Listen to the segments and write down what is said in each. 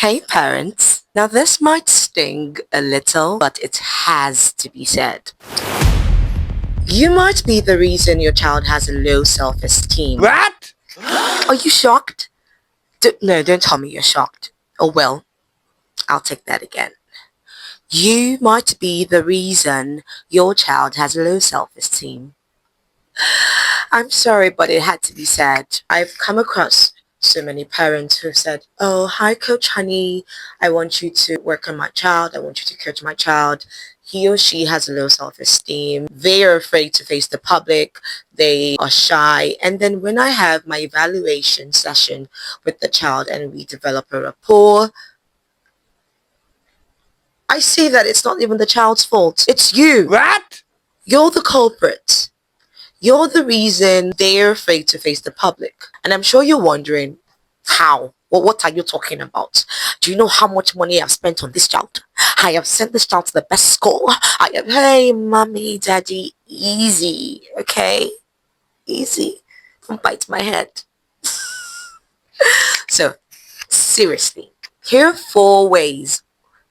Hey parents, now this might sting a little, but it has to be said. You might be the reason your child has a low self-esteem. What? Are you shocked? No, don't tell me you're shocked. Oh well, I'll take that again. You might be the reason your child has low self-esteem. I'm sorry, but it had to be said. I've come across so many parents who've said, "Oh, hi, Coach Honey. I want you to work on my child. I want you to coach my child. He or she has low self-esteem. They are afraid to face the public. They are shy. And then when I have my evaluation session with the child and we develop a rapport, I see that it's not even the child's fault. It's you. What? You're the culprit. You're the reason they're afraid to face the public. And I'm sure you're wondering, how? Well, what are you talking about? Do you know how much money I've spent on this child? I have sent this child to the best school. Hey, mommy, daddy, easy, okay? Easy. Don't bite my head. So, seriously, here are 4 ways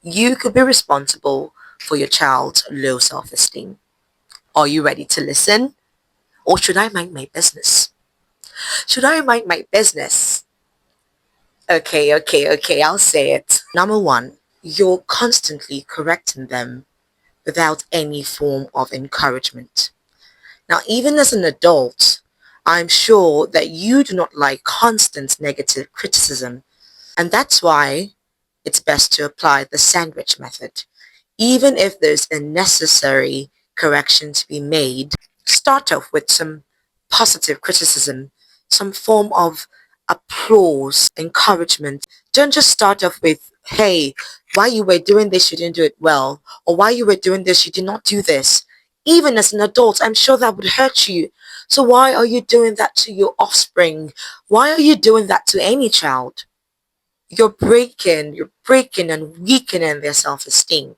you could be responsible for your child's low self-esteem. Are you ready to listen? Or should I mind my business? Should I mind my business? Okay, I'll say it. Number one, you're constantly correcting them without any form of encouragement. Now, even as an adult, I'm sure that you do not like constant negative criticism, and that's why it's best to apply the sandwich method. Even if there's a necessary correction to be made, start off with some positive criticism, some form of applause, encouragement. Don't just start off with, hey, why you were doing this, you didn't do it well, or why you were doing this, you did not do this. Even as an adult, I'm sure that would hurt you. So why are you doing that to your offspring? Why are you doing that to any child? You're breaking and weakening their self-esteem.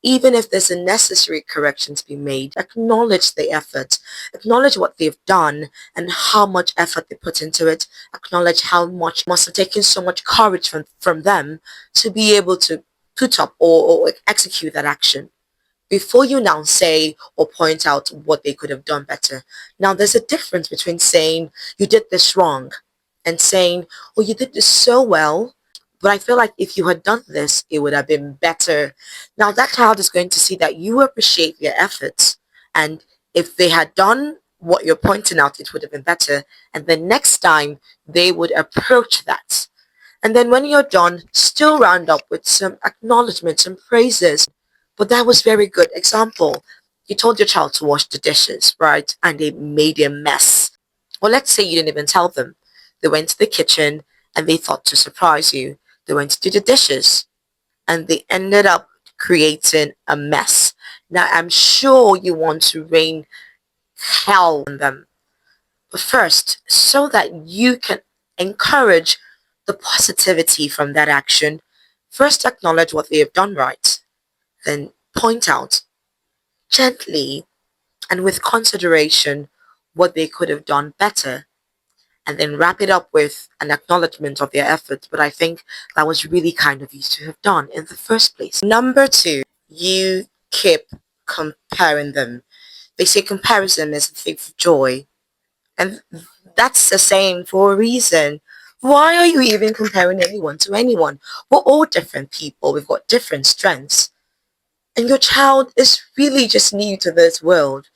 Even if there's a necessary correction to be made, acknowledge the effort, acknowledge what they've done and how much effort they put into it, acknowledge how much must have taken so much courage from them to be able to put up or execute that action. Before you now say or point out what they could have done better. Now, there's a difference between saying you did this wrong and saying, oh, you did this so well, but I feel like if you had done this, it would have been better. Now, that child is going to see that you appreciate their efforts. And if they had done what you're pointing out, it would have been better. And the next time, they would approach that. And then when you're done, still round up with some acknowledgements and praises. But that was very good. Example, you told your child to wash the dishes, right? And they made a mess. Or let's say you didn't even tell them. They went to the kitchen and they thought to surprise you. They went to do the dishes and they ended up creating a mess. Now, I'm sure you want to rain hell on them. But first, so that you can encourage the positivity from that action, first acknowledge what they have done right. Then point out gently and with consideration what they could have done better, and then wrap it up with an acknowledgement of their efforts. But I think that was really kind of you to have done in the first place. Number two, you keep comparing them. They say comparison is a thief of joy, and that's a saying for a reason. Why are you even comparing anyone to anyone? We're all different people. We've got different strengths. And your child is really just new to this world.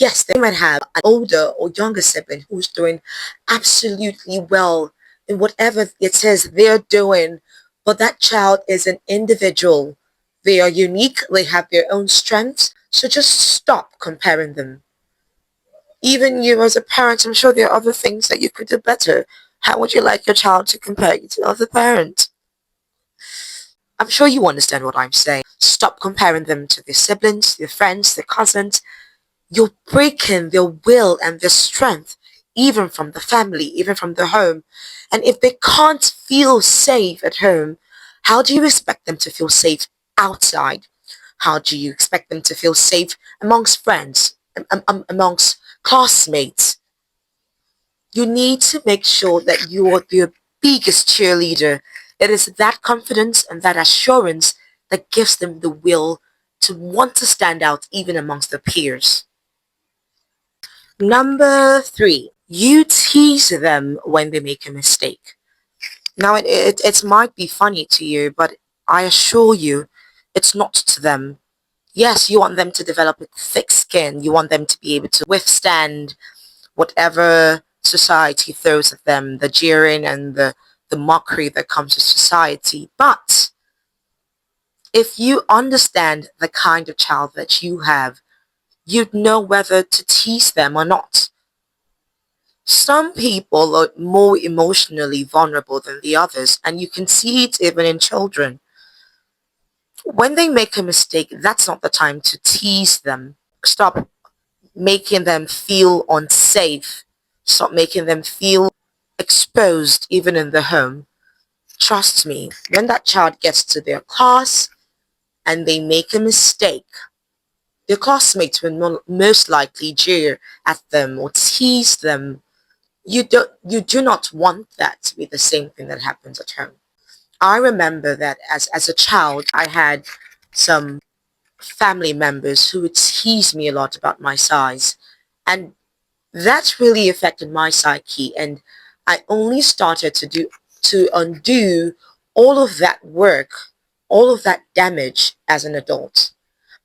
Yes, they might have an older or younger sibling who's doing absolutely well in whatever it is they're doing, but that child is an individual. They are unique, they have their own strengths, so just stop comparing them. Even you as a parent, I'm sure there are other things that you could do better. How would you like your child to compare you to other parents? I'm sure you understand what I'm saying. Stop comparing them to their siblings, their friends, their cousins. You're breaking their will and their strength, even from the family, even from the home. And if they can't feel safe at home, how do you expect them to feel safe outside? How do you expect them to feel safe amongst friends, amongst classmates? You need to make sure that you are their biggest cheerleader. It is that confidence and that assurance that gives them the will to want to stand out even amongst their peers. Number three, you tease them when they make a mistake. Now, it might be funny to you, but I assure you, it's not to them. Yes, you want them to develop a thick skin. You want them to be able to withstand whatever society throws at them, the jeering and the mockery that comes with society. But if you understand the kind of child that you have, you'd know whether to tease them or not. Some people are more emotionally vulnerable than the others, and you can see it even in children. When they make a mistake, that's not the time to tease them. Stop making them feel unsafe. Stop making them feel exposed even in the home. Trust me, when that child gets to their class and they make a mistake, their classmates will most likely jeer at them or tease them. You do not want that to be the same thing that happens at home. I remember that as a child, I had some family members who would tease me a lot about my size. And that's really affected my psyche. And I only started to undo all of that work, all of that damage as an adult.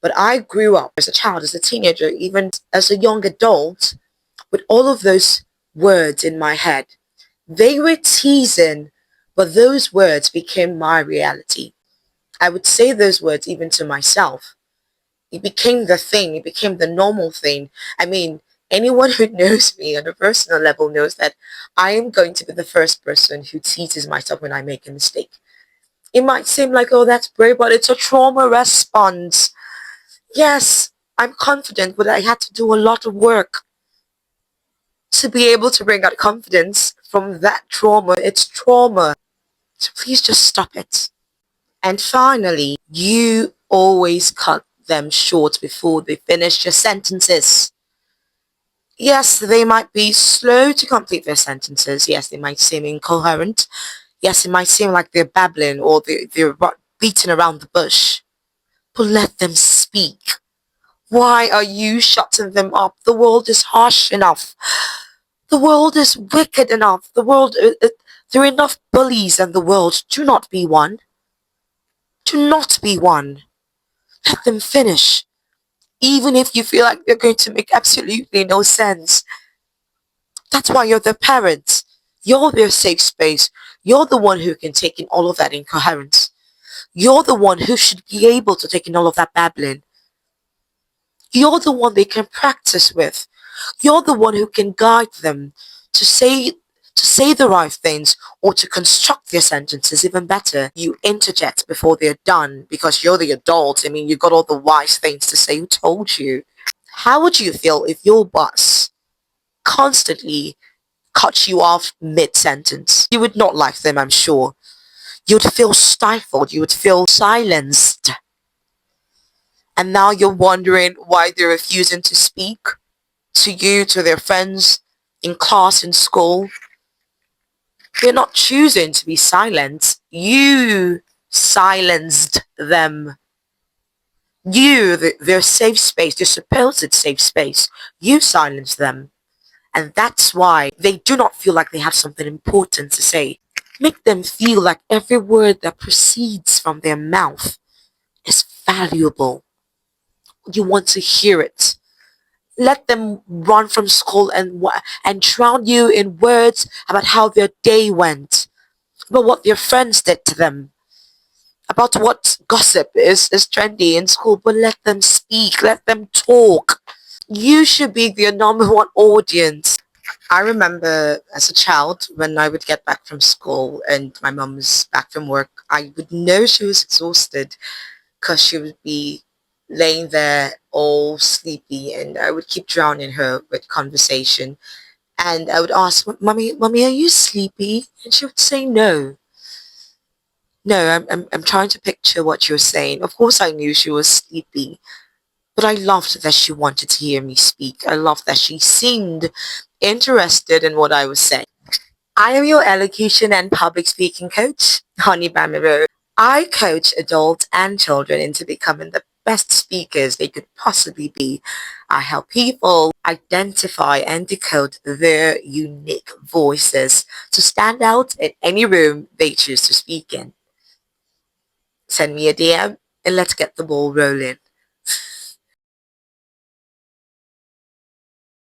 But I grew up as a child, as a teenager, even as a young adult, with all of those words in my head. They were teasing, but those words became my reality. I would say those words even to myself. It became the thing, it became the normal thing. I mean, anyone who knows me on a personal level knows that I am going to be the first person who teases myself when I make a mistake. It might seem like, oh, that's brave, but it's a trauma response. Yes, I'm confident, but I had to do a lot of work to be able to bring out confidence from that trauma. It's trauma. So please just stop it. And finally, you always cut them short before they finish your sentences. Yes, they might be slow to complete their sentences. Yes, they might seem incoherent. Yes, it might seem like they're babbling or they're beating around the bush. But let them speak. Why are you shutting them up? The world is harsh enough. The world is wicked enough. There are enough bullies in the world. Do not be one. Do not be one. Let them finish. Even if you feel like they're going to make absolutely no sense. That's why you're the parent. You're their safe space. You're the one who can take in all of that incoherence. You're the one who should be able to take in all of that babbling. You're the one they can practice with. You're the one who can guide them to say the right things or to construct their sentences even better. You interject before they're done because you're the adult. I mean, you got all the wise things to say. Who told you? How would you feel if your boss constantly cut you off mid-sentence? You would not like them, I'm sure. You'd feel stifled. You would feel silenced. And now you're wondering why they're refusing to speak to you, to their friends, in class, in school. They're not choosing to be silent. You silenced them. Their safe space, their supposed safe space, you silenced them. And that's why they do not feel like they have something important to say. Make them feel like every word that proceeds from their mouth is valuable. You want to hear it. Let them run from school and drown you in words about how their day went, about what their friends did to them, about what gossip is trendy in school. But let them speak. Let them talk. You should be their number one audience. I remember as a child when I would get back from school and my mum was back from work, I would know she was exhausted because she would be laying there all sleepy and I would keep drowning her with conversation. And I would ask, Mummy, are you sleepy? And she would say no. No, I'm trying to picture what you're saying. Of course I knew she was sleepy, but I loved that she wanted to hear me speak. I loved that she seemed interested in what I was saying. I am your elocution and public speaking coach, Honey Bamiro. I coach adults and children into becoming the best speakers they could possibly be. I help people identify and decode their unique voices to stand out in any room they choose to speak in. Send me a DM and let's get the ball rolling.